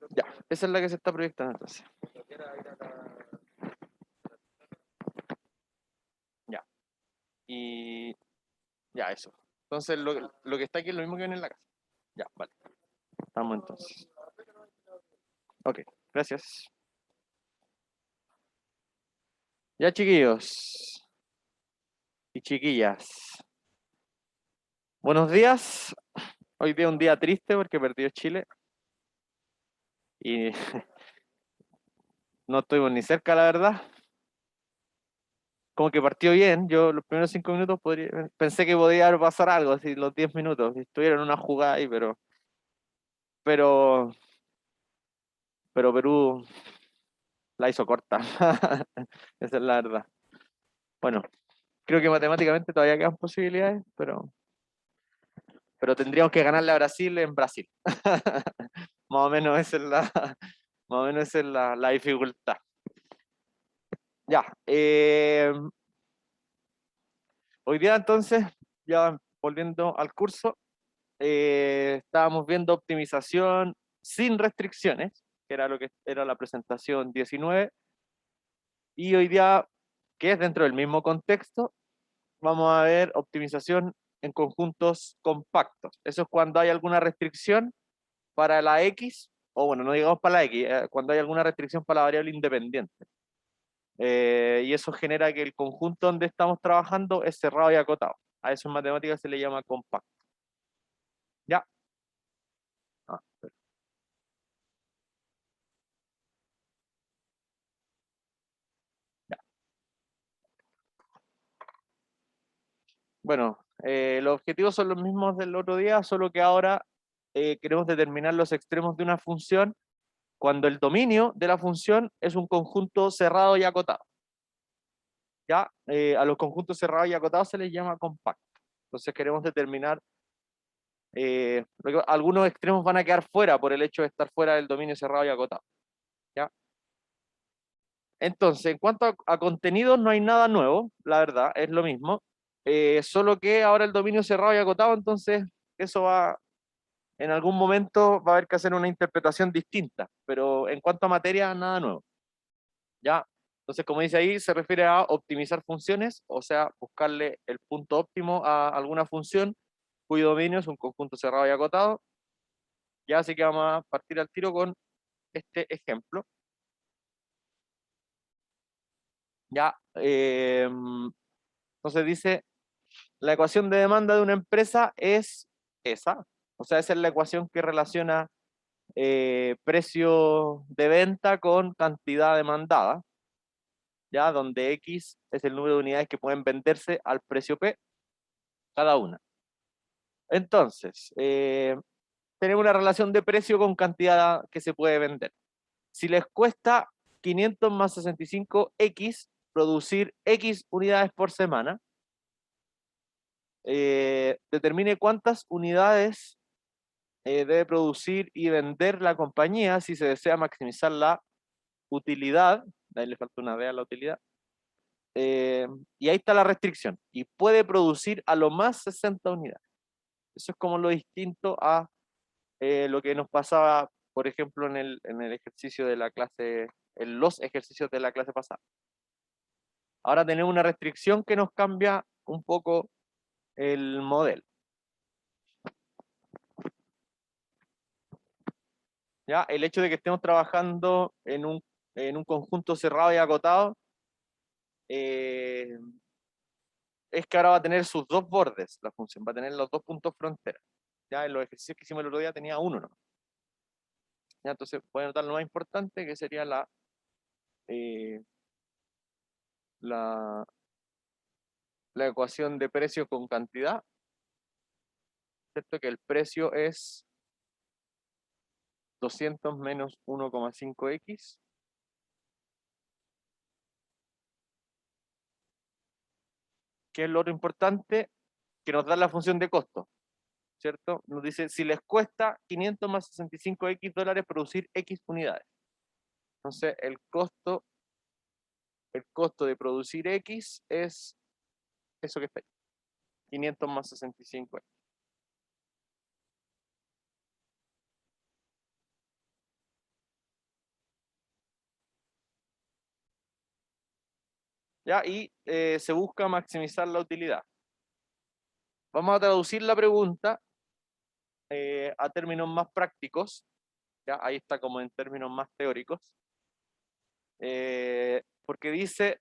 Ya, esa es la que se está proyectando entonces. Ya. Y ya, eso. Entonces, lo que está aquí es lo mismo que viene en la casa. Ya, vale. Vamos entonces. Ok, gracias. Ya, chiquillos y chiquillas. Buenos días. Hoy día un día triste porque perdió Chile y no estuvimos ni cerca, la verdad. Como que partió bien. Yo los primeros 5 minutos pensé que podía pasar algo, así los 10 minutos. Estuvieron en una jugada ahí, pero, pero Perú la hizo corta. Esa es la verdad. Bueno, creo que matemáticamente todavía quedan posibilidades, pero tendríamos que ganarle a Brasil en Brasil. Más o menos esa es más o menos esa es la dificultad. Ya. Hoy día entonces, ya volviendo al curso, estábamos viendo optimización sin restricciones, que era lo que era la presentación 19, y hoy día, que es dentro del mismo contexto, vamos a ver optimización en conjuntos compactos. Eso es cuando hay alguna restricción para la X, o bueno, no digamos para la X, cuando hay alguna restricción para la variable independiente. Y eso genera que el conjunto donde estamos trabajando es cerrado y acotado. A eso en matemáticas se le llama compacto. ¿Ya? Ah, ya. Bueno, los objetivos son los mismos del otro día, solo que ahora queremos determinar los extremos de una función cuando el dominio de la función es un conjunto cerrado y acotado. ¿Ya? A los conjuntos cerrados y acotados se les llama compacto. Entonces queremos determinar, algunos extremos van a quedar fuera por el hecho de estar fuera del dominio cerrado y acotado. ¿Ya? Entonces, en cuanto a contenidos, no hay nada nuevo, la verdad, es lo mismo. Solo que ahora el dominio cerrado y acotado, entonces eso va, en algún momento va a haber que hacer una interpretación distinta, pero en cuanto a materia, nada nuevo. ¿Ya? Entonces, como dice ahí, se refiere a optimizar funciones, o sea, buscarle el punto óptimo a alguna función cuyo dominio es un conjunto cerrado y acotado. Ya, así que vamos a partir al tiro con este ejemplo. Ya, entonces dice, la ecuación de demanda de una empresa es esa, o sea, esa es la ecuación que relaciona precio de venta con cantidad demandada, ya, donde X es el número de unidades que pueden venderse al precio P cada una. Entonces, tenemos una relación de precio con cantidad que se puede vender. Si les cuesta 500 más 65X producir X unidades por semana, determine cuántas unidades debe producir y vender la compañía si se desea maximizar la utilidad. Ahí le falta una D a la utilidad. Y ahí está la restricción. Y puede producir a lo más 60 unidades. Eso es como lo distinto a lo que nos pasaba, por ejemplo, en el ejercicio de la clase, en los ejercicios de la clase pasada. Ahora tenemos una restricción que nos cambia un poco el modelo. ¿Ya? El hecho de que estemos trabajando en un conjunto cerrado y acotado eh, es que ahora va a tener sus dos bordes la función, va a tener los dos puntos frontera. Ya en los ejercicios que hicimos el otro día tenía uno, ¿no? Ya, entonces voy a anotar lo más importante que sería eh, la, la ecuación de precio con cantidad, ¿cierto? Que el precio es 200 menos 1,5x. ¿Qué es lo otro importante? Que nos da la función de costo, ¿cierto? Nos dice, si les cuesta 500 más 65x dólares producir X unidades. Entonces, el costo de producir X es eso que está ahí, 500 más 65. ¿ya? Y se busca maximizar la utilidad. Vamos a traducir la pregunta a términos más prácticos, ¿ya? Ahí está como en términos más teóricos, porque dice,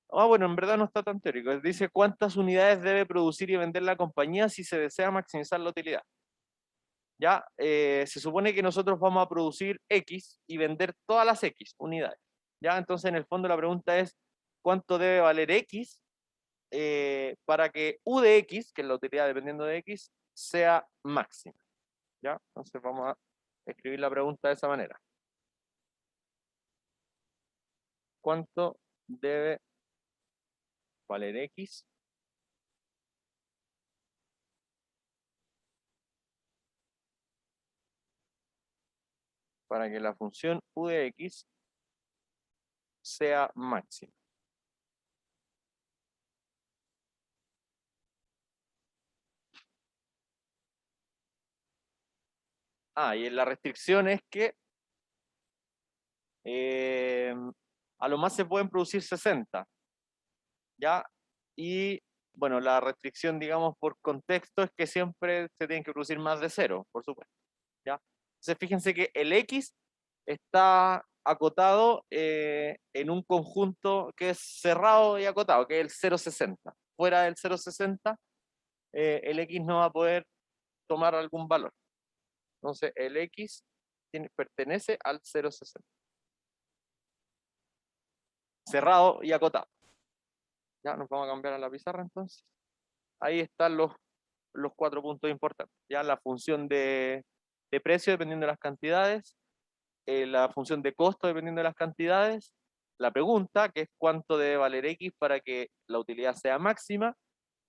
bueno, en verdad no está tan teórico, dice cuántas unidades debe producir y vender la compañía si se desea maximizar la utilidad. ¿Ya? Se supone que nosotros vamos a producir X y vender todas las X unidades. ¿Ya? Entonces, en el fondo la pregunta es, ¿cuánto debe valer X para que U de X, que es la utilidad dependiendo de X, sea máxima? ¿Ya? Entonces vamos a escribir la pregunta de esa manera. ¿Cuánto debe valer X para que la función U de X sea máxima? Y en la restricción es que a lo más se pueden producir 60, ¿ya? Y bueno, la restricción, digamos, por contexto es que siempre se tienen que producir más de 0, por supuesto, ¿ya? Entonces fíjense que el X está acotado en un conjunto que es cerrado y acotado, que es el 0,60. Fuera del 0,60, el X no va a poder tomar algún valor. Entonces el X pertenece al 0,60. Cerrado y acotado. Ya nos vamos a cambiar a la pizarra entonces. Ahí están los 4 puntos importantes. Ya la función de precio dependiendo de las cantidades, la función de costo dependiendo de las cantidades, la pregunta, que es cuánto debe valer X para que la utilidad sea máxima,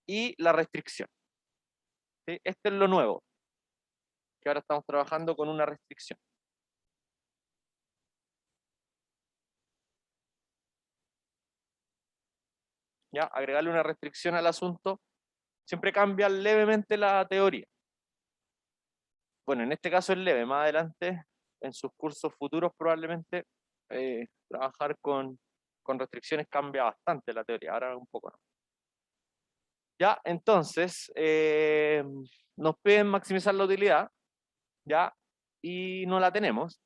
y la restricción. ¿Sí? Este es lo nuevo, que ahora estamos trabajando con una restricción. ¿Ya? Agregarle una restricción al asunto siempre cambia levemente la teoría. Bueno, en este caso es leve, más adelante, en sus cursos futuros probablemente, trabajar con restricciones cambia bastante la teoría, ahora un poco no. Ya, entonces, nos piden maximizar la utilidad, ya, y no la tenemos,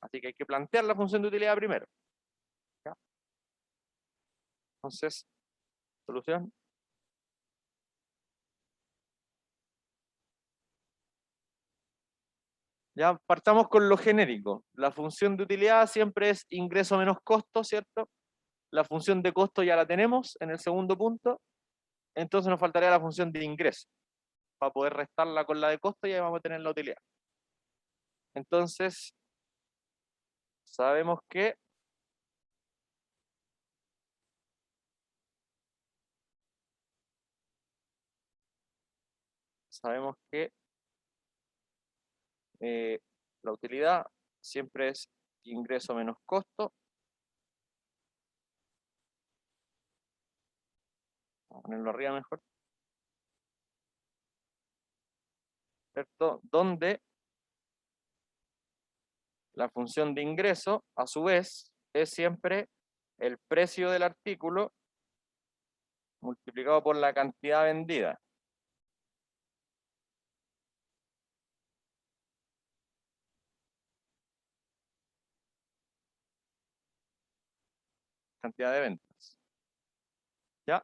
así que hay que plantear la función de utilidad primero. ¿Ya? Entonces, solución. Ya partamos con lo genérico. La función de utilidad siempre es ingreso menos costo, ¿cierto? La función de costo ya la tenemos en el segundo punto, entonces nos faltaría la función de ingreso para poder restarla con la de costo y ahí vamos a tener la utilidad. Entonces, sabemos que sabemos que la utilidad siempre es ingreso menos costo. Vamos a ponerlo arriba mejor, ¿cierto? Donde la función de ingreso, a su vez, es siempre el precio del artículo multiplicado por la cantidad vendida. Cantidad de ventas. ¿Ya?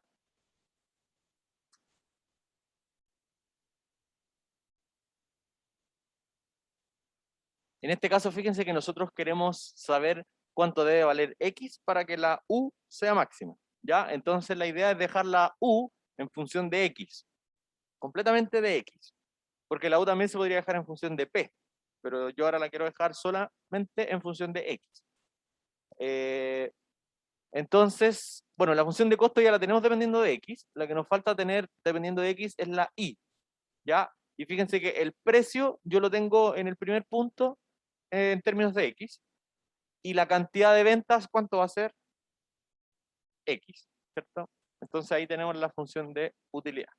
En este caso, fíjense que nosotros queremos saber cuánto debe valer X para que la U sea máxima. ¿Ya? Entonces la idea es dejar la U en función de X, completamente de X, porque la U también se podría dejar en función de P, pero yo ahora la quiero dejar solamente en función de X. Entonces, bueno, la función de costo ya la tenemos dependiendo de X, la que nos falta tener dependiendo de X es la Y, ¿ya? Y fíjense que el precio yo lo tengo en el primer punto en términos de X, y la cantidad de ventas, ¿cuánto va a ser? X, ¿cierto? Entonces ahí tenemos la función de utilidad.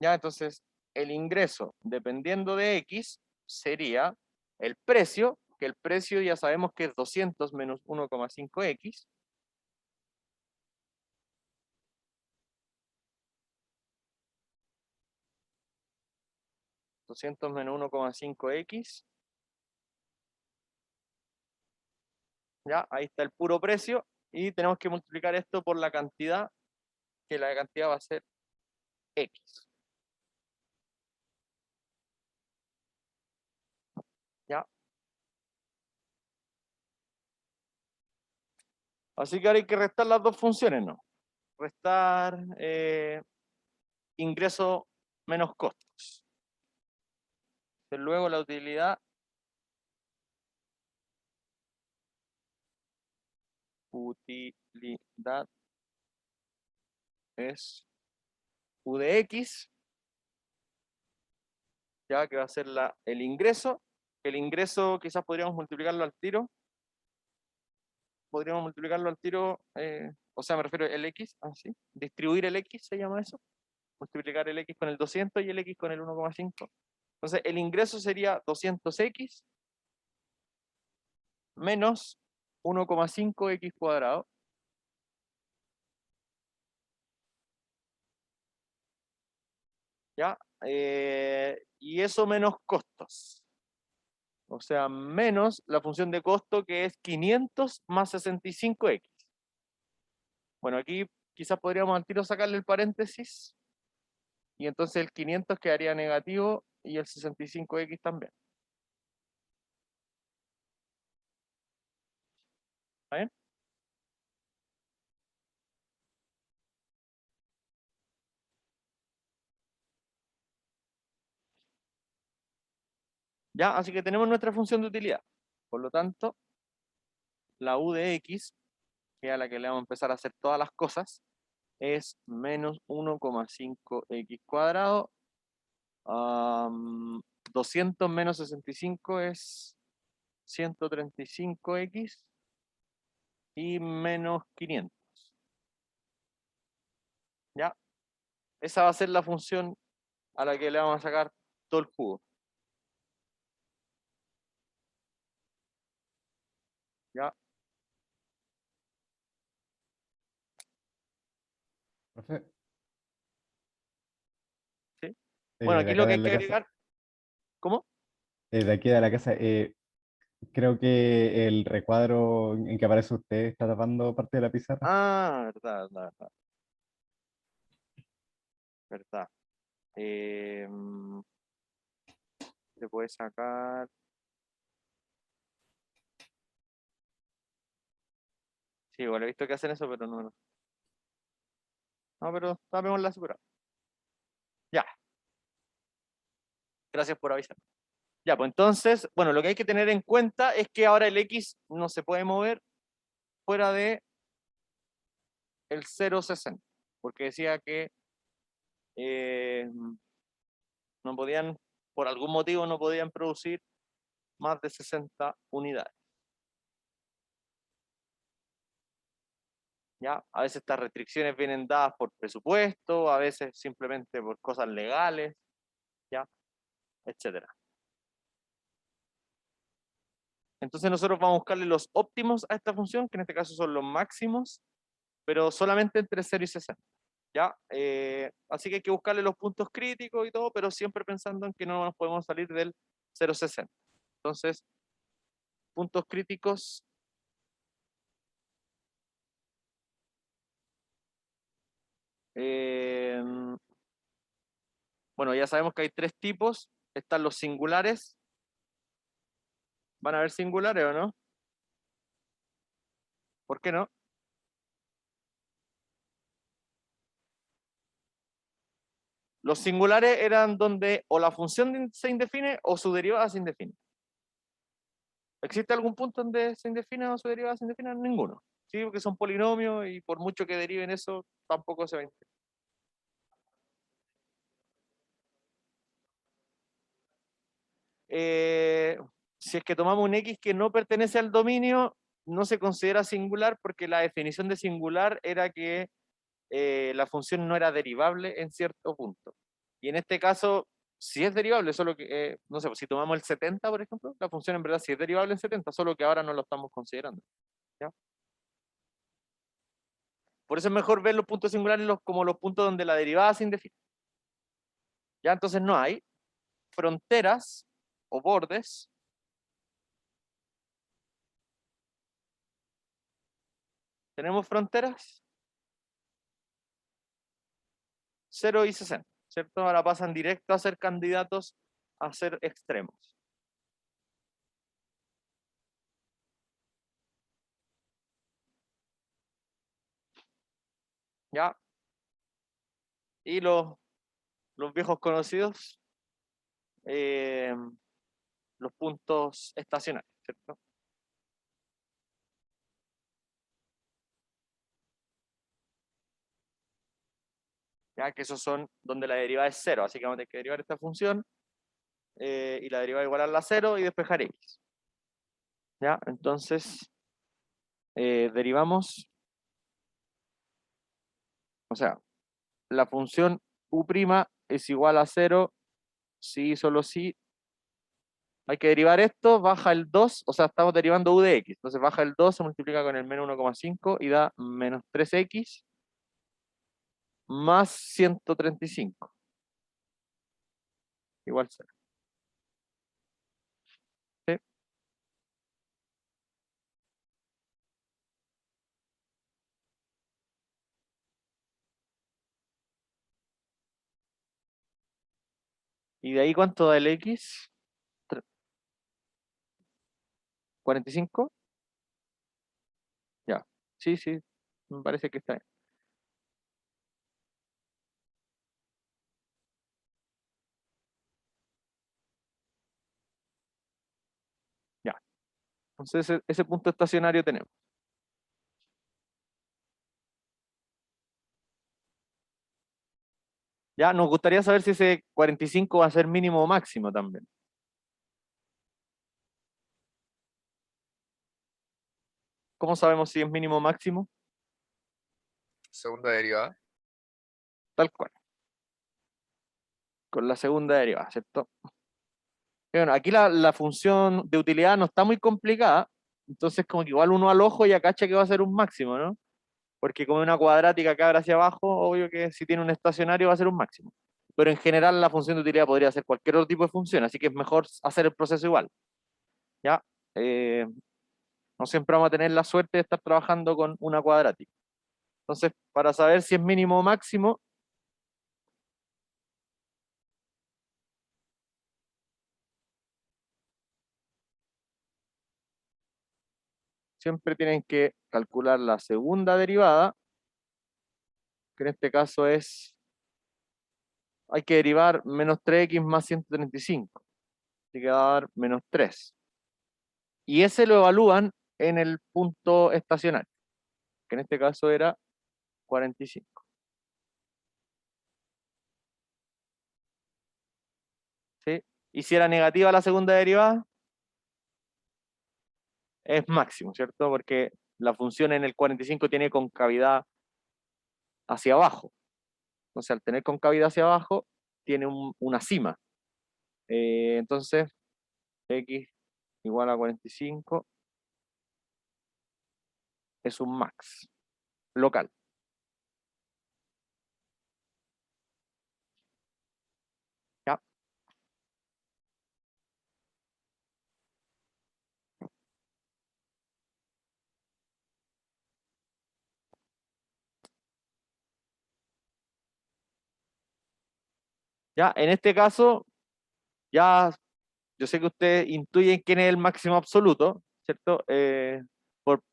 Ya, entonces el ingreso dependiendo de X sería el precio, que el precio ya sabemos que es 200 menos 1,5x. 200 menos 1,5x. Ya, ahí está el puro precio. Y tenemos que multiplicar esto por la cantidad, que la cantidad va a ser x. ¿Ya? Así que ahora hay que restar las dos funciones, ¿no? Restar ingreso menos costos. Luego la utilidad es U de X, ya que va a ser el ingreso. El ingreso quizás podríamos multiplicarlo al tiro. Podríamos multiplicarlo al tiro, o sea, me refiero al X, así. Distribuir el X se llama eso. Multiplicar el X con el 200 y el X con el 1,5. Entonces, el ingreso sería 200x menos 1,5x cuadrado. ¿Ya? Y eso menos costos. O sea, menos la función de costo que es 500 más 65x. Bueno, aquí quizás podríamos al tiro sacarle el paréntesis y entonces el 500 quedaría negativo y el 65x también. ¿Está bien? Ya, así que tenemos nuestra función de utilidad. Por lo tanto, la u de x, que es a la que le vamos a empezar a hacer todas las cosas, es menos 1,5x cuadrado. 200 menos 65 es 135x y menos 500. ¿Ya? Esa va a ser la función a la que le vamos a sacar todo el jugo. ¿Ya? Profe, ¿Sí? Bueno, de aquí lo acá que de hay que la casa, agregar, ¿cómo? de aquí de la casa, creo que el recuadro en que aparece usted está tapando parte de la pizarra. Ah, verdad, verdad, verdad. Verdad. Eh, Se puede sacar. Sí, igual he visto que hacen eso, pero no. No, pero tapemos la segura. Ya, gracias por avisar. Ya, pues entonces, bueno, lo que hay que tener en cuenta es que ahora el X no se puede mover fuera de el 0,60, porque decía que eh, no podían, por algún motivo no podían producir más de 60 unidades. ¿Ya? A veces estas restricciones vienen dadas por presupuesto, a veces simplemente por cosas legales, ¿ya? Etcétera. Entonces nosotros vamos a buscarle los óptimos a esta función, que en este caso son los máximos, pero solamente entre 0 y 60. ¿Ya? Así que hay que buscarle los puntos críticos y todo, pero siempre pensando en que no nos podemos salir del 0,60. Entonces, puntos críticos. eh, bueno, ya sabemos que hay tres tipos. Están los singulares. ¿Van a haber singulares o no? ¿Por qué no? Los singulares eran donde o la función se indefine o su derivada se indefine. ¿Existe algún punto donde se indefine o su derivada se indefine? Ninguno. Sí, porque son polinomios y por mucho que deriven eso, tampoco se va a indefinir. Eh, si es que tomamos un X que no pertenece al dominio, no se considera singular porque la definición de singular era que la función no era derivable en cierto punto. Y en este caso, sí es derivable, solo que, no sé, pues, si tomamos el 70, por ejemplo, la función en verdad sí es derivable en 70, solo que ahora no lo estamos considerando. ¿Ya? Por eso es mejor ver los puntos singulares como los puntos donde la derivada se indefine. ¿Ya? Entonces no hay fronteras o bordes tenemos fronteras 0 y 60, ¿cierto? Ahora pasan directo a ser candidatos a ser extremos. ¿Ya? Y los viejos conocidos, los puntos estacionarios, ¿cierto? Ya que esos son donde la derivada es 0, así que vamos a tener que derivar esta función y la derivada igual a la 0 y despejar x. ¿Ya? Entonces, derivamos, o sea, la función u' es igual a 0 si solo si hay que derivar esto, baja el 2, o sea, estamos derivando u de x, entonces baja el 2, se multiplica con el menos 1,5 y da menos 3x más 135, igual 0. ¿Sí? ¿Y de ahí cuánto da el x? 45. Ya, sí, sí, me parece que está bien. Ya, entonces ese punto estacionario tenemos. Ya, nos gustaría saber si ese 45 va a ser mínimo o máximo también. ¿Cómo sabemos si es mínimo o máximo? Segunda derivada. Tal cual. Con la segunda derivada, ¿cierto? Y bueno, aquí la función de utilidad no está muy complicada, entonces como que igual uno al ojo ya cacha que va a ser un máximo, ¿no? Porque como una cuadrática acá hacia abajo, obvio que si tiene un estacionario va a ser un máximo. Pero en general la función de utilidad podría ser cualquier otro tipo de función, así que es mejor hacer el proceso igual. ¿Ya? Eh, no siempre vamos a tener la suerte de estar trabajando con una cuadrática. Entonces, para saber si es mínimo o máximo, siempre tienen que calcular la segunda derivada, que en este caso es, hay que derivar menos 3x más 135, así que va a dar menos 3. Y ese lo evalúan en el punto estacionario, que en este caso era 45. ¿Sí? Y si era negativa la segunda derivada, es máximo, ¿cierto? Porque la función en el 45 tiene concavidad hacia abajo. Entonces, al tener concavidad hacia abajo, tiene una cima. Entonces, x igual a 45 es un max local. ¿Ya? ¿Ya? En este caso, ya yo sé que ustedes intuyen quién es el máximo absoluto, ¿cierto?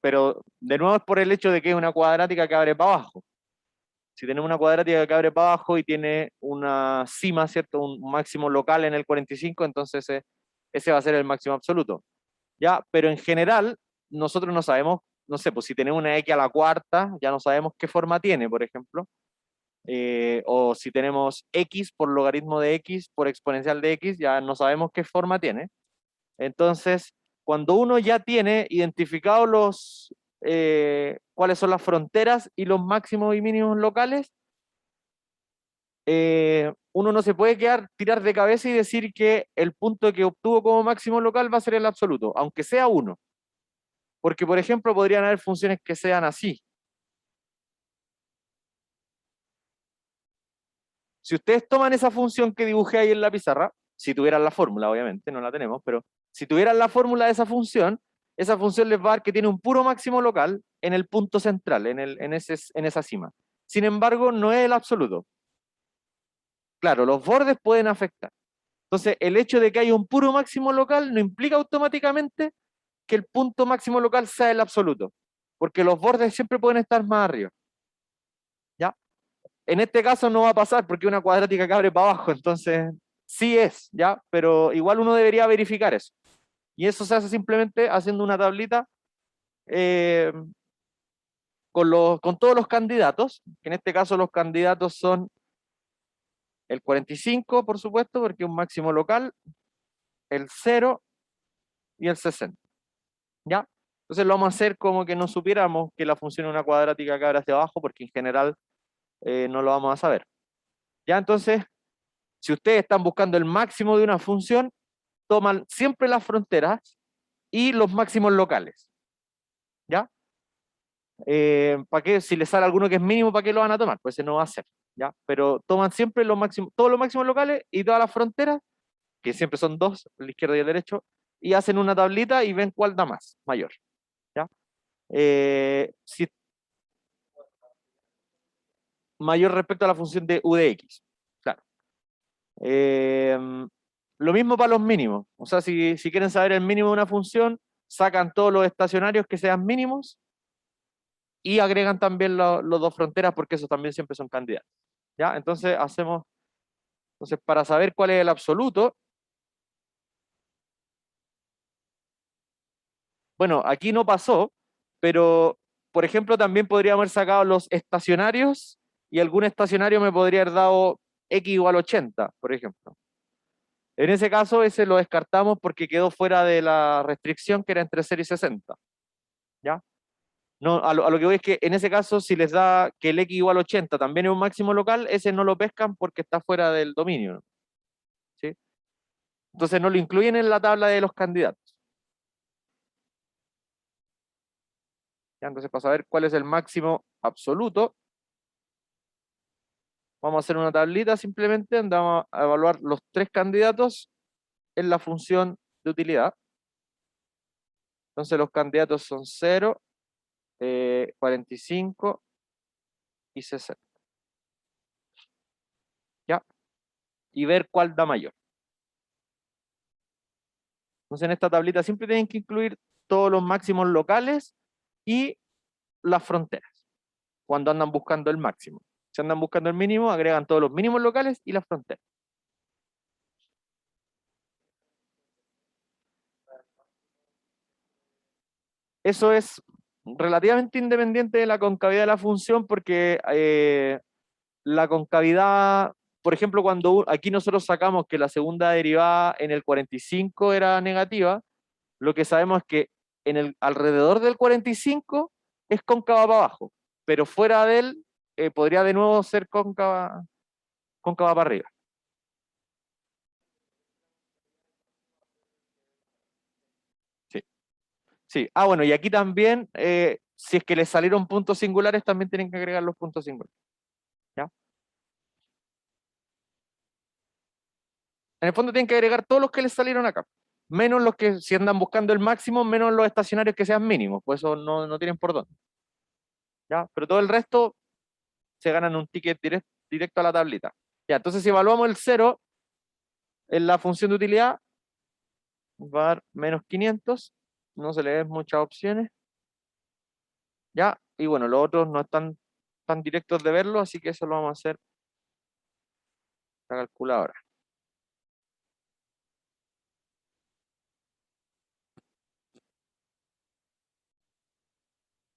Pero de nuevo es por el hecho de que es una cuadrática que abre para abajo. Si tenemos una cuadrática que abre para abajo y tiene una cima, ¿cierto? Un máximo local en el 45, entonces ese va a ser el máximo absoluto. ¿Ya? Pero en general, nosotros no sabemos, no sé, pues si tenemos una x a la cuarta, ya no sabemos qué forma tiene, por ejemplo. O si tenemos x por logaritmo de x por exponencial de x, ya no sabemos qué forma tiene. Entonces, cuando uno ya tiene identificados cuáles son las fronteras y los máximos y mínimos locales, uno no se puede tirar de cabeza y decir que el punto que obtuvo como máximo local va a ser el absoluto, aunque sea 1. Porque, por ejemplo, podrían haber funciones que sean así. Si ustedes toman esa función que dibujé ahí en la pizarra, si tuvieran la fórmula, obviamente, no la tenemos, pero si tuvieran la fórmula de esa función les va a dar que tiene un puro máximo local en el punto central, en esa cima. Sin embargo, no es el absoluto. Claro, los bordes pueden afectar. Entonces, el hecho de que haya un puro máximo local no implica automáticamente que el punto máximo local sea el absoluto, porque los bordes siempre pueden estar más arriba. ¿Ya? En este caso no va a pasar porque una cuadrática que abre para abajo, entonces sí es, ¿ya? Pero igual uno debería verificar eso. Y eso se hace simplemente haciendo una tablita eh, con todos los candidatos, que en este caso los candidatos son el 45, por supuesto, porque es un máximo local, el 0 y el 60. ¿Ya? Entonces lo vamos a hacer como que no supiéramos que la función es una cuadrática que abre hacia abajo, porque en general no lo vamos a saber. ¿Ya? Entonces, si ustedes están buscando el máximo de una función, toman siempre las fronteras y los máximos locales. ¿Ya? ¿Para qué? Si les sale alguno que es mínimo, ¿para qué lo van a tomar? Pues ese no va a ser. ¿Ya? Pero toman siempre los máximos, todos los máximos locales y todas las fronteras, que siempre son 2, el izquierdo y el derecho, y hacen una tablita y ven cuál da más, mayor. ¿Ya? Si mayor respecto a la función de u de x. Claro. Lo mismo para los mínimos. O sea, si quieren saber el mínimo de una función, sacan todos los estacionarios que sean mínimos y agregan también los dos fronteras porque esos también siempre son candidatos. ¿Ya? Entonces para saber cuál es el absoluto, bueno, aquí no pasó, pero por ejemplo también podríamos haber sacado los estacionarios y algún estacionario me podría haber dado x igual 80, por ejemplo. En ese caso, ese lo descartamos porque quedó fuera de la restricción que era entre 0 y 60. ¿Ya? No, a lo que voy es que en ese caso, si les da que el x igual 80 también es un máximo local, ese no lo pescan porque está fuera del dominio. ¿Sí? Entonces no lo incluyen en la tabla de los candidatos. ¿Ya? Entonces, para saber cuál es el máximo absoluto, vamos a hacer una tablita simplemente donde vamos a evaluar los 3 candidatos en la función de utilidad. Entonces los candidatos son 0, 45 y 60. ¿Ya? Y ver cuál da mayor. Entonces en esta tablita siempre tienen que incluir todos los máximos locales y las fronteras, cuando andan buscando el máximo. Si andan buscando el mínimo, agregan todos los mínimos locales y las fronteras. Eso es relativamente independiente de la concavidad de la función porque la concavidad, por ejemplo, cuando aquí nosotros sacamos que la segunda derivada en el 45 era negativa, lo que sabemos es que alrededor del 45 es cóncava para abajo, pero fuera de él podría de nuevo ser cóncava para arriba. Sí, sí. Ah, bueno, y aquí también, si es que les salieron puntos singulares, también tienen que agregar los puntos singulares. ¿Ya? En el fondo tienen que agregar todos los que les salieron acá, menos los que si andan buscando el máximo, menos los estacionarios que sean mínimos, pues eso no tienen por dónde. ¿Ya? Pero todo el resto se ganan un ticket directo a la tablita. Ya, entonces si evaluamos el 0 en la función de utilidad, va a dar menos 500, no se le den muchas opciones. Ya, y bueno, los otros no están tan directos de verlo, así que eso lo vamos a hacer la calculadora.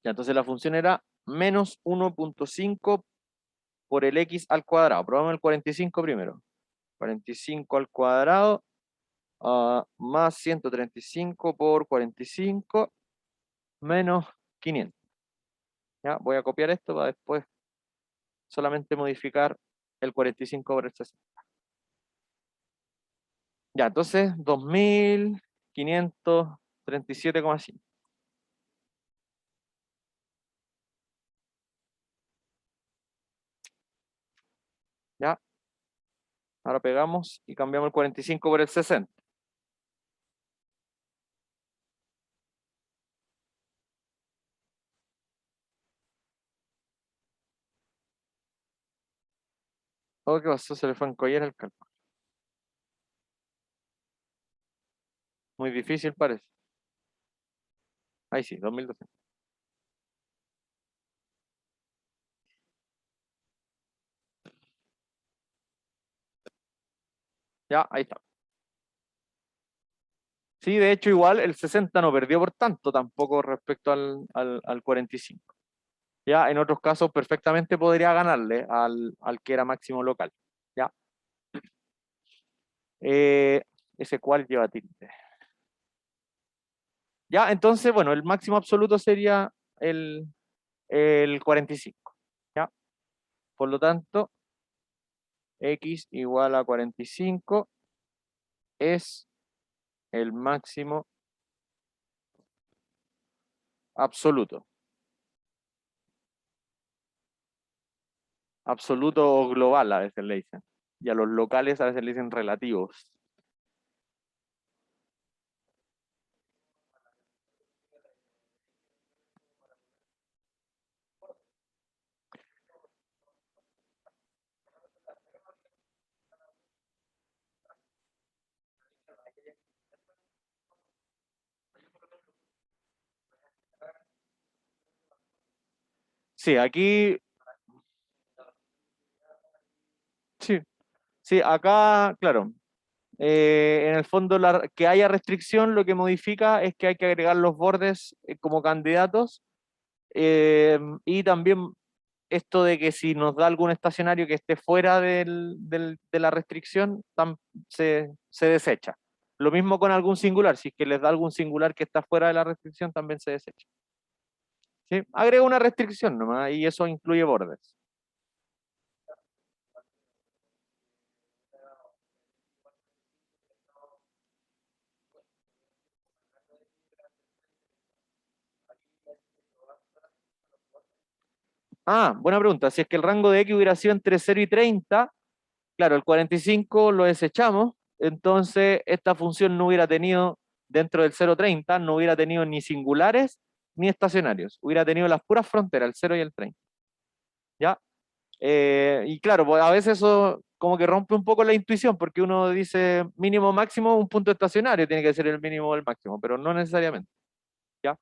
Ya, entonces la función era menos 1.5 por el x al cuadrado. Probamos el 45 primero. 45 al cuadrado más 135 por 45 menos 500. Ya, voy a copiar esto para después solamente modificar el 45 por el 60. Ya, entonces 2.537,5. Ya, ahora pegamos y cambiamos el 45 por el 60. Oh, ¿qué pasó? Se le fue a encollar el cálculo. Muy difícil parece. Ahí sí, 2.200. Ya, ahí está. Sí, de hecho, igual el 60 no perdió por tanto tampoco respecto al 45. Ya, en otros casos perfectamente podría ganarle al que era máximo local. Ya, Eh, ese cual lleva tilde. Ya, entonces, bueno, el máximo absoluto sería el 45. Ya, por lo tanto, x igual a 45 es el máximo absoluto. Absoluto o global a veces le dicen. Y a los locales a veces le dicen relativos. Sí, aquí, sí, sí, acá, claro. En el fondo, que haya restricción lo que modifica es que hay que agregar los bordes como candidatos, y también esto de que si nos da algún estacionario que esté fuera de la restricción, se desecha. Lo mismo con algún singular, si es que les da algún singular que está fuera de la restricción, también se desecha. ¿Sí? Agrega una restricción nomás y eso incluye bordes. Ah, buena pregunta. Si es que el rango de X hubiera sido entre 0 y 30, claro, el 45 lo desechamos, entonces esta función no hubiera tenido, dentro del 0,30, no hubiera tenido ni singulares ni estacionarios, hubiera tenido las puras fronteras, el 0 y el 30. ¿Ya? Y claro, pues a veces eso como que rompe un poco la intuición, porque uno dice mínimo máximo, un punto estacionario tiene que ser el mínimo o el máximo, pero no necesariamente. ¿Ya?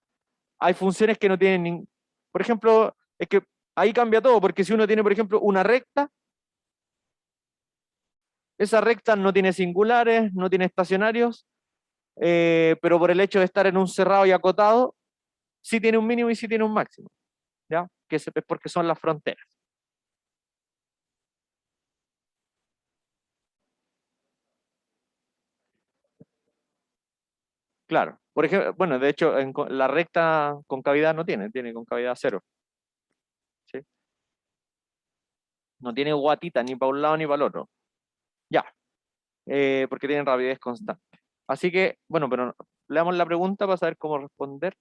Hay funciones que no tienen por ejemplo, es que ahí cambia todo, porque si uno tiene, por ejemplo, una recta, esa recta no tiene singulares, no tiene estacionarios, pero por el hecho de estar en un cerrado y acotado, sí tiene un mínimo y sí tiene un máximo, ¿ya? Que es porque son las fronteras. Claro. Por ejemplo, bueno, de hecho, la recta concavidad no tiene concavidad cero, ¿sí? No tiene guatita ni para un lado ni para el otro. Ya, porque tienen rapidez constante. Así que, bueno, pero leamos la pregunta para saber cómo responder.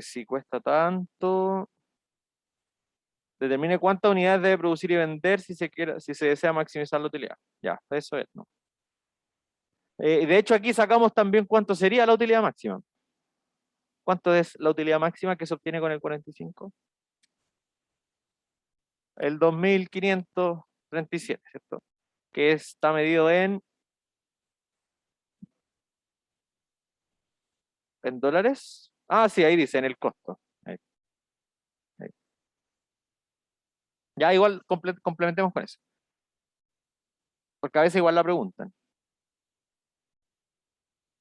Si cuesta tanto, determine cuántas unidades debe producir y vender si se desea maximizar la utilidad. Ya, eso es, ¿no? De hecho, aquí sacamos también cuánto sería la utilidad máxima. ¿Cuánto es la utilidad máxima que se obtiene con el 45? El 2.537, ¿cierto? Que está medido en dólares. Ah, sí, ahí dice, en el costo. Ahí, ahí. Ya igual complementemos con eso, porque a veces igual la preguntan.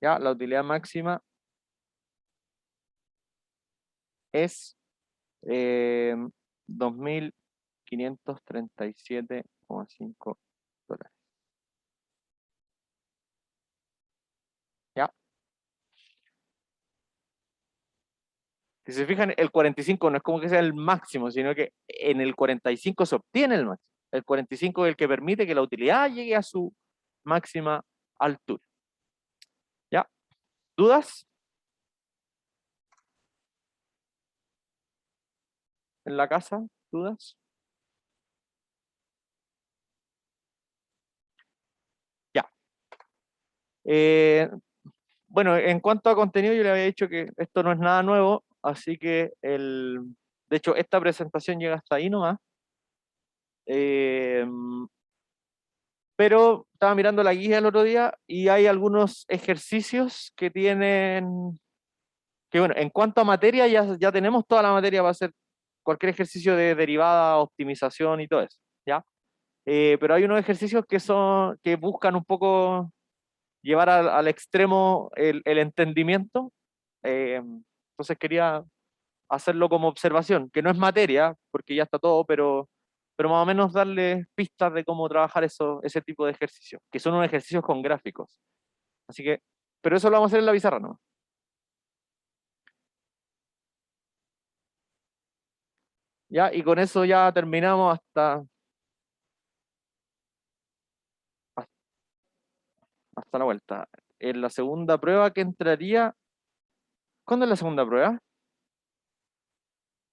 Ya, la utilidad máxima es 2.537,5 dólares. ¿Ya? Si se fijan, el 45 no es como que sea el máximo, sino que en el 45 se obtiene el máximo. El 45 es el que permite que la utilidad llegue a su máxima altura. ¿Ya? ¿Dudas en la casa? ¿Dudas? Ya. Bueno, en cuanto a contenido, yo le había dicho que esto no es nada nuevo, así que de hecho, esta presentación llega hasta ahí nomás. Eh, pero estaba mirando la guía el otro día y hay algunos ejercicios que tienen, que bueno, en cuanto a materia, ya tenemos toda la materia para hacer cualquier ejercicio de derivada, optimización y todo eso, ¿ya? Pero hay unos ejercicios que buscan un poco llevar al extremo el entendimiento. Entonces quería hacerlo como observación, que no es materia, porque ya está todo, pero más o menos darle pistas de cómo trabajar ese tipo de ejercicios, que son unos ejercicios con gráficos. Así que, pero eso lo vamos a hacer en la pizarra, ¿no? Ya, y con eso ya terminamos hasta la vuelta. En la segunda prueba que entraría, ¿cuándo es la segunda prueba?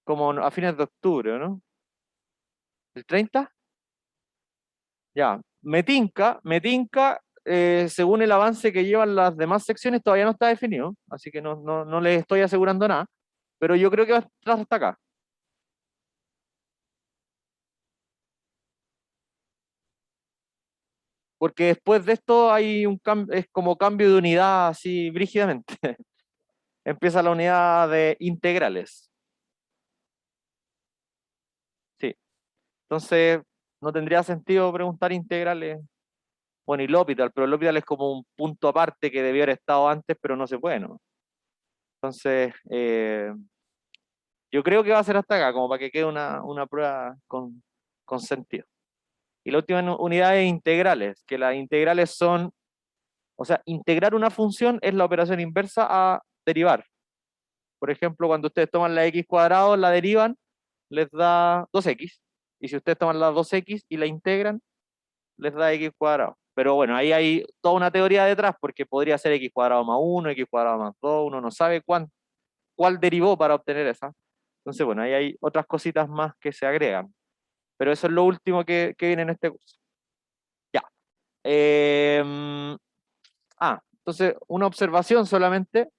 Como a fines de octubre, ¿no? ¿El 30? Ya, me tinca, según el avance que llevan las demás secciones, todavía no está definido, así que no les estoy asegurando nada, pero yo creo que va a estar hasta acá. Porque después de esto hay un cambio, es como cambio de unidad así brígidamente. Empieza la unidad de integrales. Sí. Entonces, no tendría sentido preguntar integrales. Bueno, y L'Hopital, pero L'Hopital es como un punto aparte que debió haber estado antes, pero no se puede, ¿no? Entonces, yo creo que va a ser hasta acá, como para que quede una prueba con sentido. Y la última unidad es integrales, que las integrales son, o sea, integrar una función es la operación inversa a derivar. Por ejemplo, cuando ustedes toman la x cuadrado, la derivan, les da 2x. Y si ustedes toman la 2x y la integran, les da x cuadrado. Pero bueno, ahí hay toda una teoría detrás, porque podría ser x cuadrado más 1, x cuadrado más 2, uno no sabe cuál derivó para obtener esa. Entonces, bueno, ahí hay otras cositas más que se agregan. Pero eso es lo último que viene en este curso. Ya. Entonces, una observación solamente,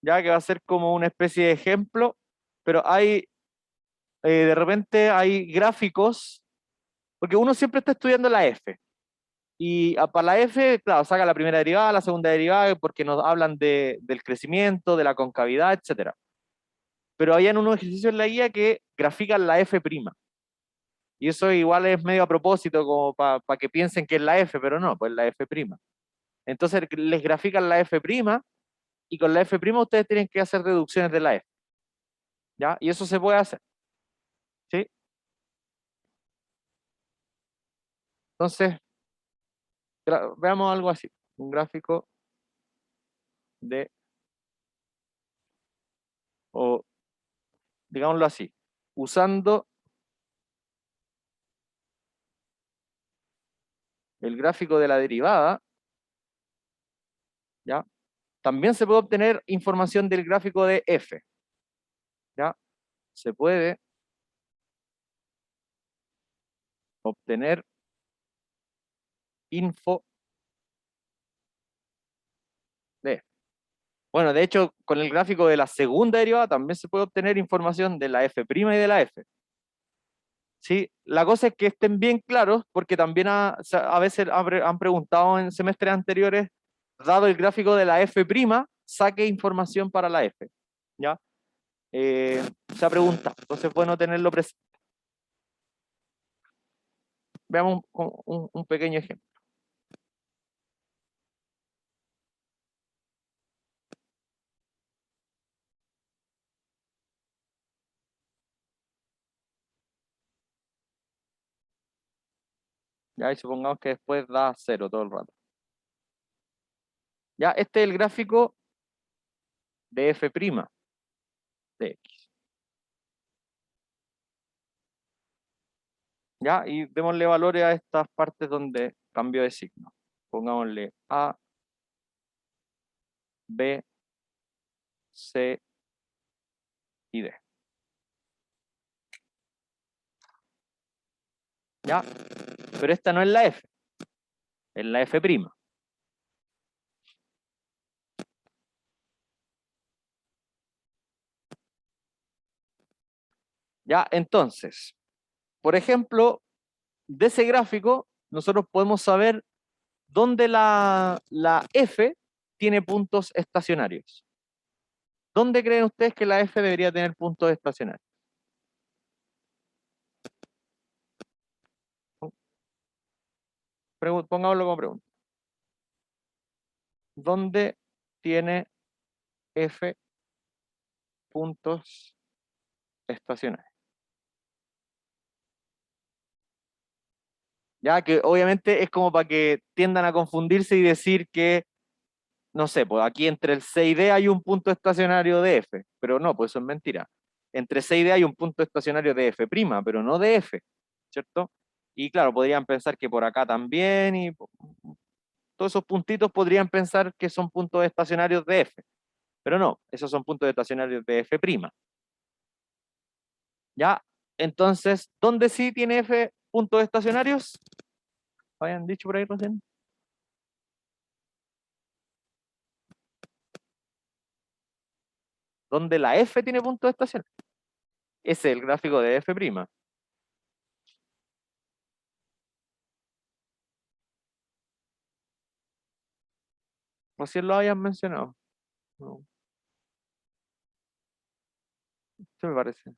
ya que va a ser como una especie de ejemplo, pero de repente hay gráficos, porque uno siempre está estudiando la F. Y para la F, claro, saca la primera derivada, la segunda derivada, porque nos hablan del crecimiento, de la concavidad, etcétera. Pero habían unos ejercicios en la guía que grafican la F'. Y eso igual es medio a propósito, como para que piensen que es la F, pero no, pues la F'. Entonces les grafican la F', y con la F' ustedes tienen que hacer deducciones de la F. ¿Ya? Y eso se puede hacer. ¿Sí? Entonces, veamos algo así. Un gráfico de, o digámoslo así, usando el gráfico de la derivada, ¿ya? También se puede obtener información del gráfico de F, ¿ya? Se puede obtener info de F. Bueno, de hecho, con el gráfico de la segunda derivada también se puede obtener información de la F' y de la F. ¿Sí? La cosa es que estén bien claros, porque también o sea, a veces han preguntado en semestres anteriores, dado el gráfico de la F', saque información para la F. ¿Ya? Se ha preguntado, entonces es bueno tenerlo presente. Veamos un pequeño ejemplo. Ya, y supongamos que después da 0 todo el rato. Ya, este es el gráfico de f' de x. Ya, y démosle valores a estas partes donde cambio de signo. Pongámosle A, B, C y D. ¿Ya? Pero esta no es la F, es la F'. ¿Ya? Entonces, por ejemplo, de ese gráfico, nosotros podemos saber dónde la F tiene puntos estacionarios. ¿Dónde creen ustedes que la F debería tener puntos estacionarios? Pongámoslo como pregunta. ¿Dónde tiene F puntos estacionarios? Ya que obviamente es como para que tiendan a confundirse y decir que, no sé, pues aquí entre el C y D hay un punto estacionario de F, pero no, pues eso es mentira. Entre C y D hay un punto estacionario de F', pero no de F, ¿cierto? Y claro, podrían pensar que por acá también, y todos esos puntitos podrían pensar que son puntos estacionarios de F, pero no, esos son puntos estacionarios de F'. ¿Ya? Entonces, ¿dónde sí tiene F puntos estacionarios? ¿Habían dicho por ahí recién? ¿Dónde la F tiene puntos estacionarios? Ese es el gráfico de F'. Recién lo habían mencionado. No, se me parece.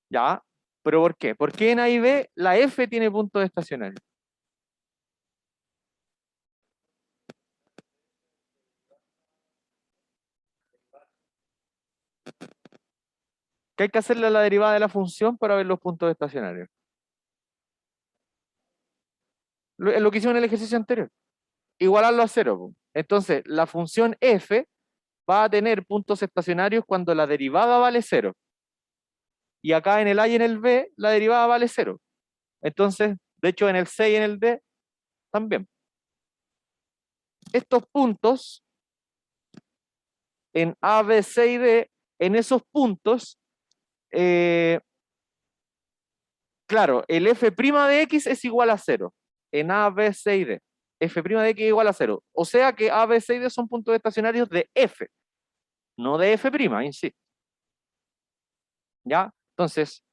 Ya, pero ¿por qué? ¿Por qué en A y B la F tiene puntos estacionarios? ¿Qué hay que hacerle a la derivada de la función para ver los puntos estacionarios? Es lo que hicimos en el ejercicio anterior. Igualarlo a cero, po. Entonces, la función f va a tener puntos estacionarios cuando la derivada vale cero. Y acá en el A y en el B, la derivada vale cero. Entonces, de hecho, en el C y en el D también. Estos puntos en A, B, C y D, en esos puntos, claro, el f' de x es igual a cero en A, B, C y D. F' de x es igual a cero. O sea que A, B, C y D son puntos estacionarios de f, no de f', insisto. ¿Ya? Entonces,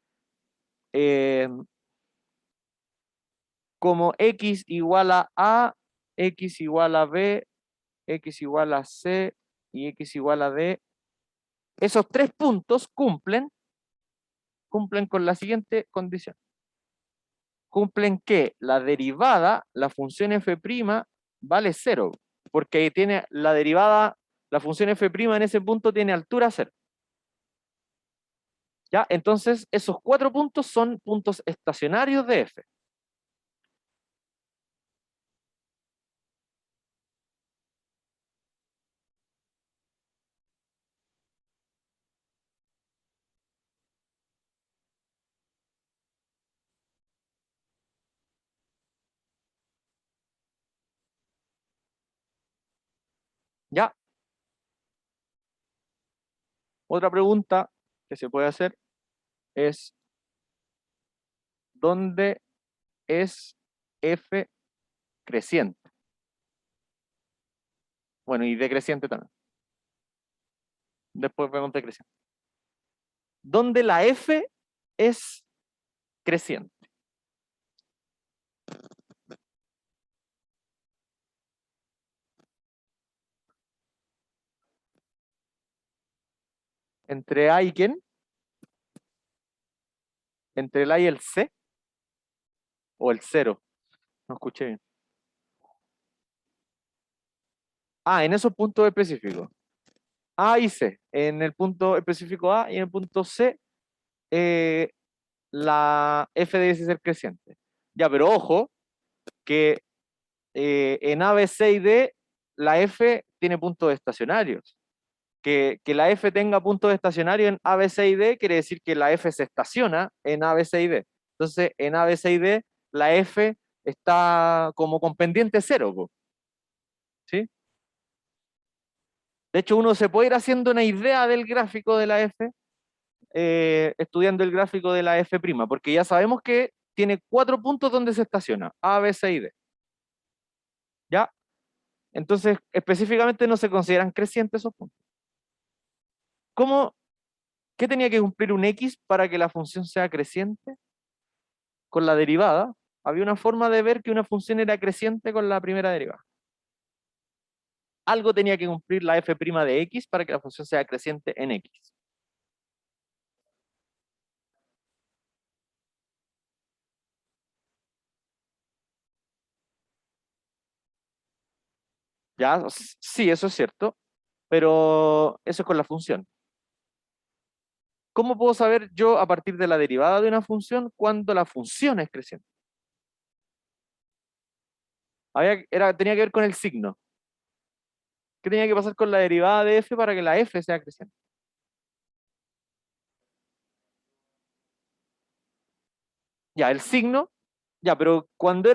como x igual a, x igual a b, x igual a c y x igual a d, esos tres puntos cumplen con la siguiente condición. Cumplen que la derivada, la función f' vale cero, porque tiene la derivada, la función f' en ese punto tiene altura cero. ¿Ya? Entonces, esos cuatro puntos son puntos estacionarios de f. ¿Ya? Otra pregunta que se puede hacer es, ¿dónde es f creciente? Bueno, y decreciente también. Después vemos decreciente. ¿Dónde la f es creciente? ¿Entre A y quién? ¿Entre el A y el C? ¿O el 0? No escuché bien. Ah, en esos puntos específicos. A y C. En el punto específico A y en el punto C, la f debe ser creciente. Ya, pero ojo, que en A, B, C y D, la F tiene puntos estacionarios. Que la F tenga puntos estacionarios en A, B, C y D quiere decir que la F se estaciona en A, B, C y D. Entonces, en A, B, C y D, la F está como con pendiente cero, po, ¿sí? De hecho, uno se puede ir haciendo una idea del gráfico de la F estudiando el gráfico de la F', porque ya sabemos que tiene 4 puntos donde se estaciona, A, B, C y D. ¿Ya? Entonces, específicamente no se consideran crecientes esos puntos. ¿Qué tenía que cumplir un X para que la función sea creciente? Con la derivada, había una forma de ver que una función era creciente con la primera derivada. Algo tenía que cumplir la F' de X para que la función sea creciente en X. Ya, sí, eso es cierto, pero eso es con la función. ¿Cómo puedo saber yo a partir de la derivada de una función cuando la función es creciente? Tenía que ver con el signo. ¿Qué tenía que pasar con la derivada de f para que la f sea creciente? Ya, el signo, ya, pero cuando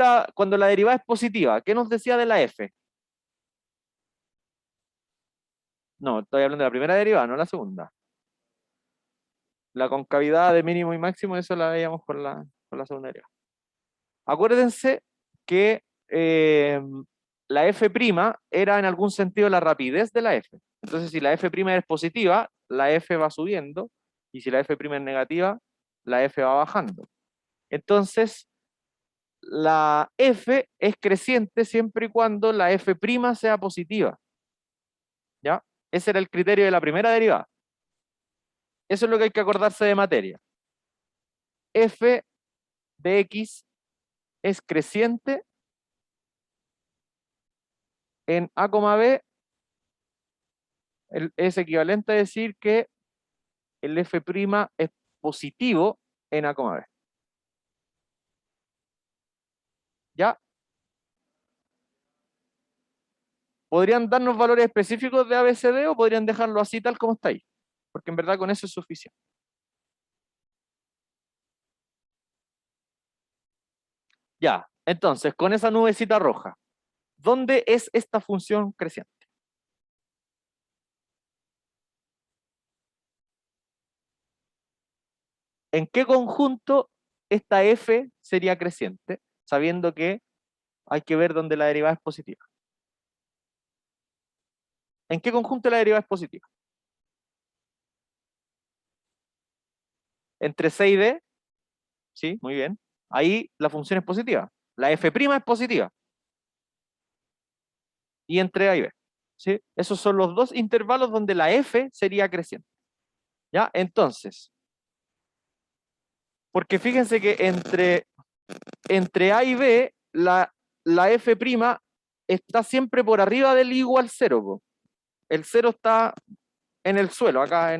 la derivada es positiva, ¿qué nos decía de la f? No, estoy hablando de la primera derivada, no la segunda. La concavidad de mínimo y máximo, eso la veíamos con la segunda derivada. Acuérdense que la f' era en algún sentido la rapidez de la f. Entonces, si la f' es positiva, la f va subiendo, y si la f' es negativa, la f va bajando. Entonces, la f es creciente siempre y cuando la f' sea positiva. ¿Ya? Ese era el criterio de la primera derivada. Eso es lo que hay que acordarse de materia. F de x es creciente en A, B, es equivalente a decir que el f' es positivo en A, B. ¿Ya? ¿Podrían darnos valores específicos de ABCD o podrían dejarlo así tal como está ahí? Porque en verdad con eso es suficiente. Ya, entonces, con esa nubecita roja, ¿dónde es esta función creciente? ¿En qué conjunto esta f sería creciente? Sabiendo que hay que ver dónde la derivada es positiva. ¿En qué conjunto la derivada es positiva? Entre C y D, sí, muy bien. Ahí la función es positiva. La f' es positiva. Y entre A y B. ¿Sí? Esos son los dos intervalos donde la f sería creciente. ¿Ya? Entonces, porque fíjense que entre A y B, la f' está siempre por arriba del igual 0. Po. El 0 está en el suelo, acá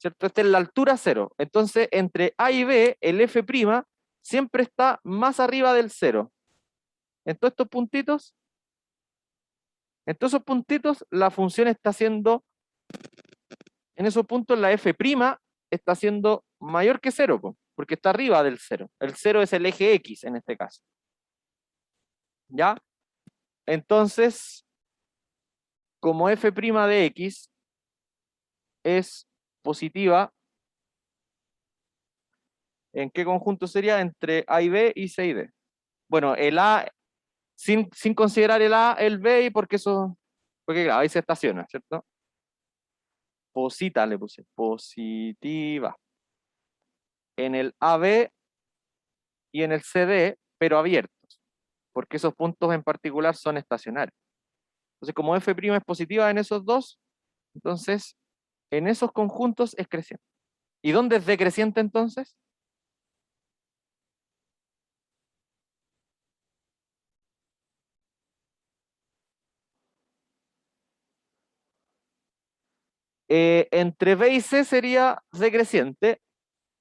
¿cierto? Está en la altura 0. Entonces, entre A y B, el f' siempre está más arriba del 0. En todos estos puntitos, en todos esos puntitos, la función está haciendo, en esos puntos la f' está siendo mayor que 0, po, porque está arriba del 0. El 0 es el eje X en este caso. ¿Ya? Entonces, como f' de X es positiva, ¿en qué conjunto sería? Entre A y B y C y D. Bueno, el A, sin considerar el A, el B, y porque claro, ahí se estaciona, ¿cierto? Posita le puse, positiva. En el AB y en el CD, pero abiertos, porque esos puntos en particular son estacionarios. Entonces, como f' es positiva en esos dos, entonces, en esos conjuntos es creciente. ¿Y dónde es decreciente entonces? Entre B y C sería decreciente,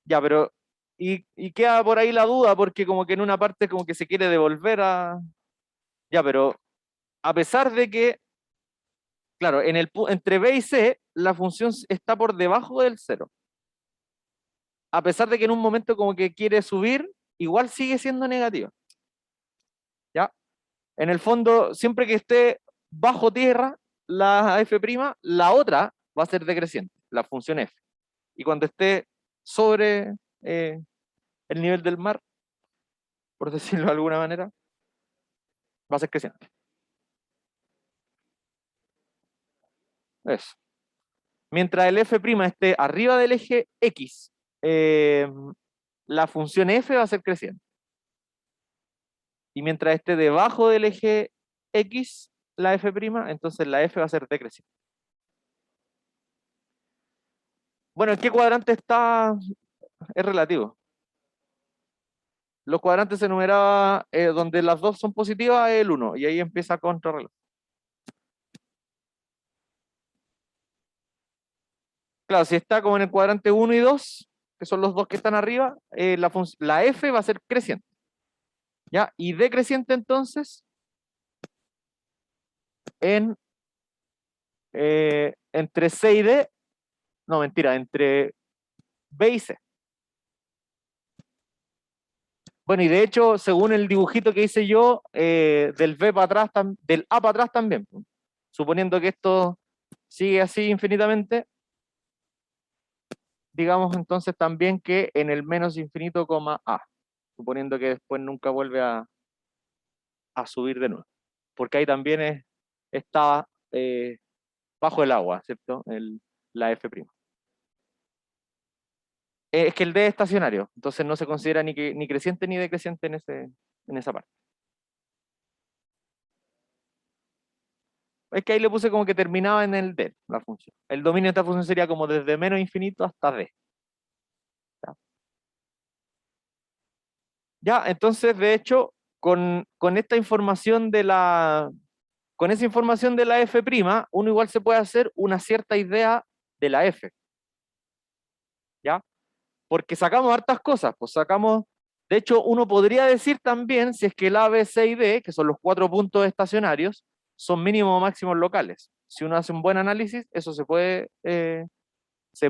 ya, pero y queda por ahí la duda, porque como que en una parte como que se quiere devolver a... Ya, pero a pesar de que, claro, entre B y C, la función está por debajo del 0. A pesar de que en un momento como que quiere subir, igual sigue siendo negativa. ¿Ya? En el fondo, siempre que esté bajo tierra, la f', la otra va a ser decreciente, la función f. Y cuando esté sobre el nivel del mar, por decirlo de alguna manera, va a ser creciente. Eso. Mientras el f' esté arriba del eje X, la función f va a ser creciente. Y mientras esté debajo del eje X, la f', entonces la f va a ser decreciente. Bueno, ¿en qué cuadrante está? Es relativo. Los cuadrantes se numeraba donde las dos son positivas, el 1, y ahí empieza contrarreloj. Claro, si está como en el cuadrante 1 y 2, que son los dos que están arriba, la f va a ser creciente. ¿Ya? Y decreciente entonces entre C y D, no, mentira, entre B y C. Bueno, y de hecho, según el dibujito que hice yo, del B para atrás, del A para atrás también, suponiendo que esto sigue así infinitamente, digamos entonces también que en el menos infinito, A, suponiendo que después nunca vuelve a subir de nuevo, porque ahí también está bajo el agua, ¿cierto? La f'. Es que el D es estacionario, entonces no se considera ni creciente ni decreciente en esa parte. Es que ahí le puse como que terminaba en el D, la función. El dominio de esta función sería como desde menos infinito hasta D. Ya, entonces, de hecho, con esta información con esa información de la f', uno igual se puede hacer una cierta idea de la f. ¿Ya? Porque sacamos hartas cosas, pues sacamos, de hecho, uno podría decir también si es que el A, B, C y D, que son los 4 puntos estacionarios, son mínimos o máximos locales. Si uno hace un buen análisis, eso se puede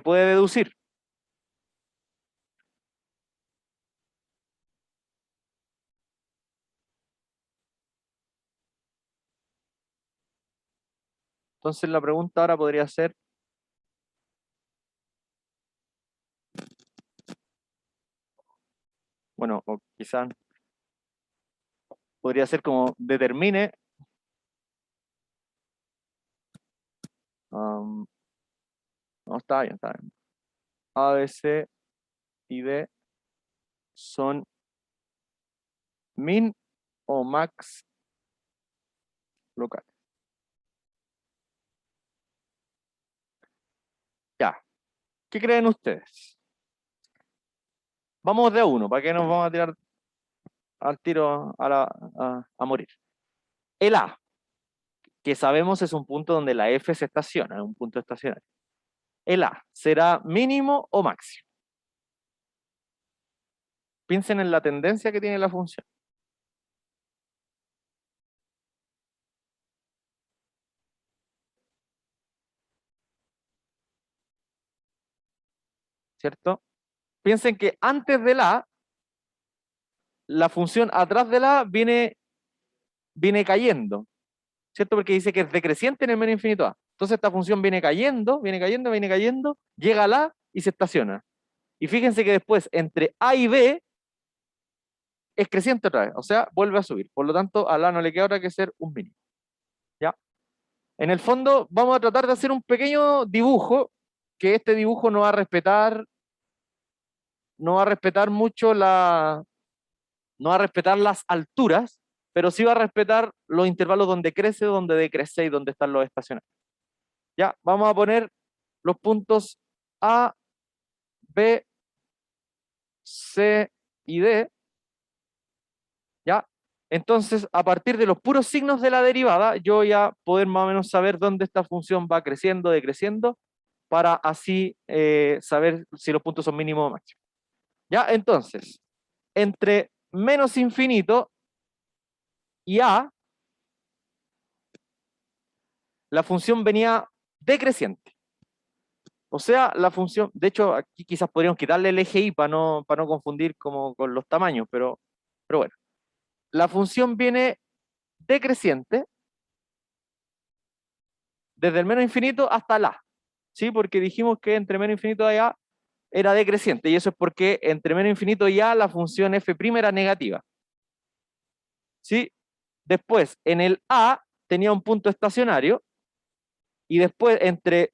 deducir. Entonces la pregunta ahora podría ser, bueno, o quizás podría ser como determine no, está bien, está bien. A, B, C y D son min o max locales. Ya. ¿Qué creen ustedes? Vamos de a uno, ¿para qué nos vamos a tirar al tiro a morir? El A, que sabemos es un punto donde la F se estaciona, es un punto estacionario. El A, ¿será mínimo o máximo? Piensen en la tendencia que tiene la función. ¿Cierto? Piensen que antes del A, la función atrás del A viene cayendo, ¿cierto? Porque dice que es decreciente en el menos infinito A. Entonces esta función viene cayendo, llega al A y se estaciona. Y fíjense que después, entre A y B, es creciente otra vez, o sea, vuelve a subir. Por lo tanto, a la no le queda otra que ser un mínimo. ¿Ya? En el fondo, vamos a tratar de hacer un pequeño dibujo, que este dibujo no va a respetar mucho no va a respetar las alturas, pero sí va a respetar los intervalos donde crece, donde decrece y donde están los estacionarios. Ya, vamos a poner los puntos A, B, C y D. ¿Ya? Entonces, a partir de los puros signos de la derivada, yo voy a poder más o menos saber dónde esta función va creciendo, decreciendo, para así saber si los puntos son mínimos o máximos. ¿Ya? Entonces, entre menos infinito y A, la función venía decreciente. O sea, la función, de hecho, aquí quizás podríamos quitarle el eje y para no confundir como con los tamaños, pero bueno. La función viene decreciente desde el menos infinito hasta la, ¿sí? Porque dijimos que entre menos infinito y a era decreciente, y eso es porque entre menos infinito y a la función f' era negativa. ¿Sí? Después, en el a tenía un punto estacionario, y después entre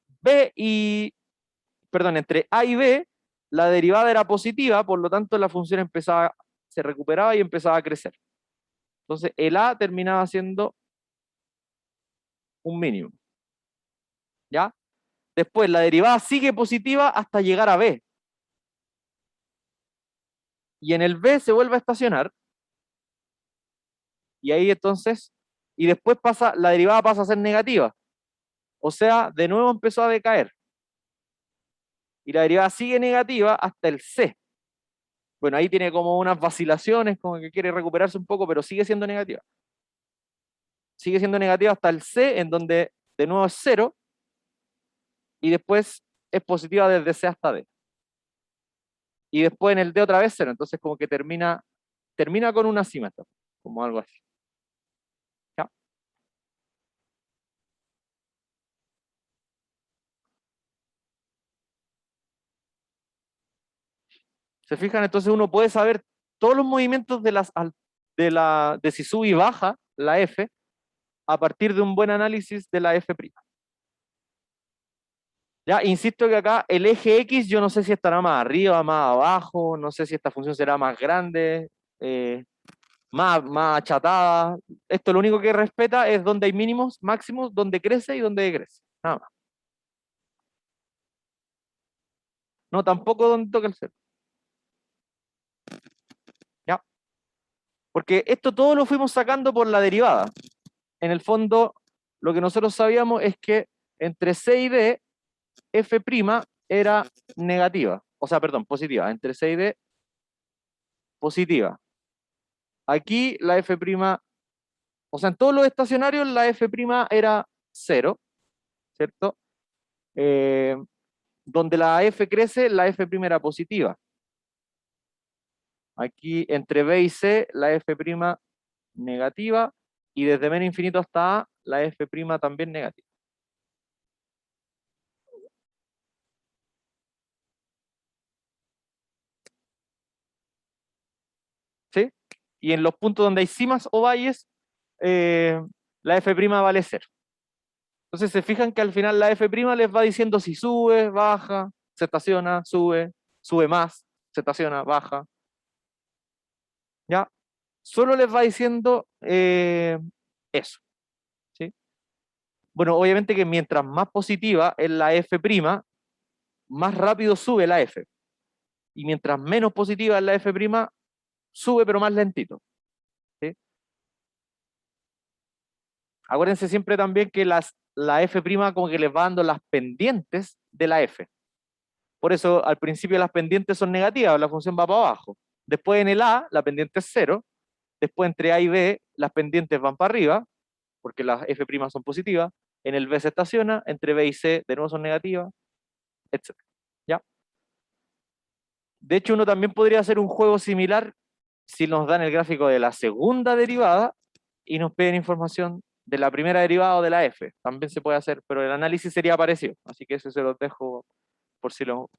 entre a y b, la derivada era positiva, por lo tanto la función se recuperaba y empezaba a crecer. Entonces el a terminaba siendo un mínimo. ¿Ya? Después la derivada sigue positiva hasta llegar a b. Y en el b se vuelve a estacionar. Y ahí entonces, y después la derivada pasa a ser negativa. O sea, de nuevo empezó a decaer. Y la derivada sigue negativa hasta el c. Bueno, ahí tiene como unas vacilaciones, como que quiere recuperarse un poco, pero sigue siendo negativa. Sigue siendo negativa hasta el c, en donde de nuevo es 0, y después es positiva desde c hasta d. Y después en el d otra vez 0, entonces como que termina con una cima, como algo así. ¿Ya? ¿Se fijan? Entonces uno puede saber todos los movimientos de si sube y baja la f a partir de un buen análisis de la f'. Ya, insisto que acá el eje X yo no sé si estará más arriba, más abajo, no sé si esta función será más grande, más achatada. Esto lo único que respeta es donde hay mínimos, máximos, donde crece y donde decrece. Nada más. No, tampoco donde toca el cero. ¿Ya? Porque esto todo lo fuimos sacando por la derivada. En el fondo, lo que nosotros sabíamos es que entre C y D, f' era negativa. O sea, perdón, positiva. Entre C y D, positiva. Aquí la f', o sea, en todos los estacionarios la f' era 0, ¿cierto? Donde la f crece, la f' era positiva. Aquí entre B y C, la f' negativa, y desde menos infinito hasta A, la f' también negativa. ¿Sí? Y en los puntos donde hay cimas o valles, la f' vale 0. Entonces se fijan que al final la f' les va diciendo si sube, baja, se estaciona, sube más, se estaciona, baja. ¿Ya? Solo les va diciendo eso. ¿Sí? Bueno, obviamente que mientras más positiva es la f', más rápido sube la f. Y mientras menos positiva es la f', sube pero más lentito. ¿Sí? Acuérdense siempre también que la f' como que les va dando las pendientes de la f. Por eso al principio las pendientes son negativas, la función va para abajo. Después en el a, la pendiente es 0. Después entre a y b, las pendientes van para arriba, porque las f' son positivas. En el b se estaciona, entre b y c de nuevo son negativas, etc. ¿Ya? De hecho, uno también podría hacer un juego similar si nos dan el gráfico de la segunda derivada y nos piden información de la primera derivada o de la f. También se puede hacer, pero el análisis sería parecido. Así que eso se los dejo por si lo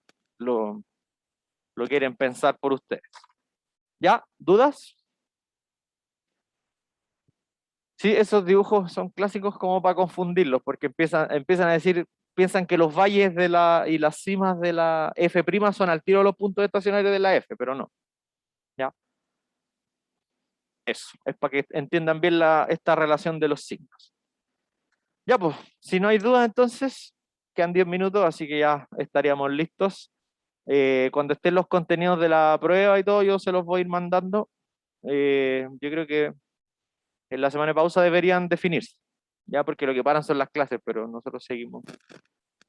quieren pensar por ustedes. ¿Ya? ¿Dudas? Sí, esos dibujos son clásicos como para confundirlos, porque empiezan a decir, piensan que los valles y las cimas de la f' son al tiro de los puntos estacionarios de la f, pero no. ¿Ya? Eso, es para que entiendan bien esta relación de los signos. Ya, pues, si no hay dudas, entonces, quedan 10 minutos, así que ya estaríamos listos. Cuando estén los contenidos de la prueba y todo, yo se los voy a ir mandando. Yo creo que en la semana de pausa deberían definirse, ya, porque lo que paran son las clases, pero nosotros seguimos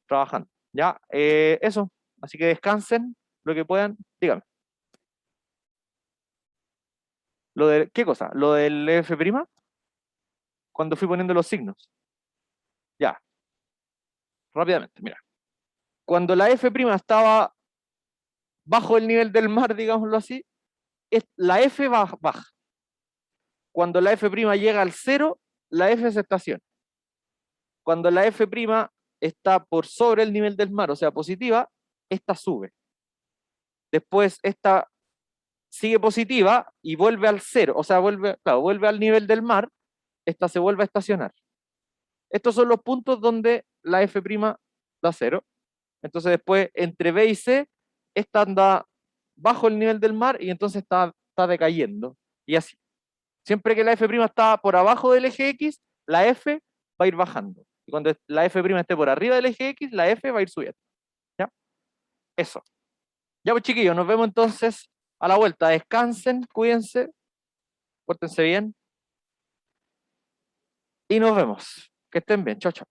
trabajando. Ya, eso. Así que descansen lo que puedan. Dígame. ¿Qué cosa? ¿Lo del f'? Cuando fui poniendo los signos. Ya. Rápidamente, mira. Cuando la F' estaba bajo el nivel del mar, digámoslo así, la F baja. Cuando la F' llega al 0, la F se estaciona. Cuando la F' está por sobre el nivel del mar, o sea, positiva, esta sube. Después esta sigue positiva y vuelve al 0, o sea, vuelve al nivel del mar, esta se vuelve a estacionar. Estos son los puntos donde la F' da 0. Entonces después, entre B y C, esta anda bajo el nivel del mar y entonces está decayendo. Y así. Siempre que la F' está por abajo del eje X, la F va a ir bajando. Y cuando la F' esté por arriba del eje X, la F va a ir subiendo. ¿Ya? Eso. Ya pues chiquillos, nos vemos entonces a la vuelta. Descansen, cuídense, pórtense bien. Y nos vemos. Que estén bien. Chao, chao.